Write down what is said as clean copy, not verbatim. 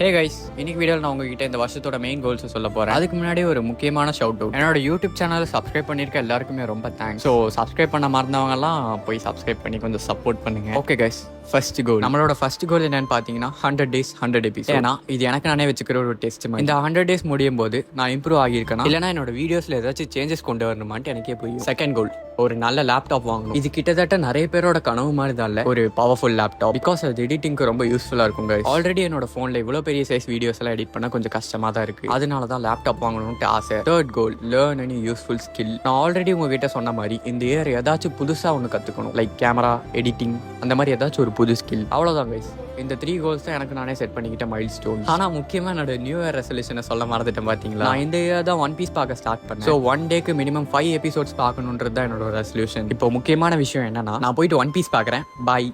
Hey guys, இன்னைக்கு வீடியோவில் நான் உங்ககிட்ட இந்த வருஷத்தோட மெயின் கோல்ஸ் சொல்ல போறேன். அதுக்கு முன்னாடி ஒரு முக்கியமான ஷவுட் அவுட். என்னோட யூடியூப் சேனலை சப்ஸ்கிரைப் பண்ணிருக்க எல்லாருக்குமே ரொம்ப தேங்க்ஸ். ஸோ சப்ஸ்கிரைப் பண்ண மறந்தவங்க எல்லாம் போய் சப்ஸ்கிரைப் பண்ணி கொஞ்சம் சப்போர்ட் பண்ணுங்க. Okay guys, first goal. நம்மளோட ஃபர்ஸ்ட் கோல் என்னன்னு பாத்தீங்கன்னா 100 days 100 episodes. ஏன்னா இது எனக்கு நானே வச்சுக்கிற ஒரு டெஸ்ட். இந்த 100 days முடியும் போது நான் இம்ப்ரூவ் ஆகியிருக்கேன் இல்லைனா என்னோட வீடியோஸ்ல ஏதாச்சும் சேஞ்சஸ் கொண்டு வரணுமான்ட்டு எனக்கே புரியும். செகண்ட் கோல், ஒரு நல்ல லேப்டாப் வாங்கணும். இது கிட்டத்தட்ட நிறைய பேரோட கனவு மாதிரி தான் இல்ல, ஒரு பவர்ஃபுல் லேப்டாப். பிகாஸ் அது எடிட்டிங்க்கு ரொம்ப யூஸ்ஃபுல்லா இருக்கும் guys. ஆல்ரெடி என்னோட போன்ல இவ்வளவு பெரிய சைஸ் வீடியோஸ் எல்லாம் எடிட் பண்ண கொஞ்சம் கஷ்டமா தான் இருக்கு. அதனால தான் லேப்டாப் வாங்கணும்னு ஆசை. Third goal, learn any useful skill. நான் ஆல்ரெடி உங்ககிட்ட சொன்ன மாதிரி இந்த இயர் ஏதாச்சும் புதுசா ஒன்று கத்துக்கணும். லைக் கேமரா, எடிட்டிங், அந்த மாதிரி ஏதாச்சும் ஒரு புது ஸ்கில். அவ்வளவுதான் guys. இந்த 3 கோல்ஸ் தான் எனக்கு நானே செட் பண்ணிக்கிட்ட மைல் ஸ்டோன். ஆனா முக்கியமா என்னோட நியூ இயர் ரெசல்யூஷனை சொல்ல மறந்துட்டேன் பாத்தீங்களா. நான் இந்த இயர் தான் ஒன் பீஸ் பார்க்க ஸ்டார்ட் பண்ணேன். ஸோ ஒன் டேக்கு மினிமம் 5 எபிசோட்ஸ் பார்க்கணுன்றது தான் என்னோட ரெசல்யூஷன். இப்போ முக்கியமான விஷயம் என்னன்னா, நான் போயிட்டு ஒன் பீஸ் பார்க்குறேன். பாய்.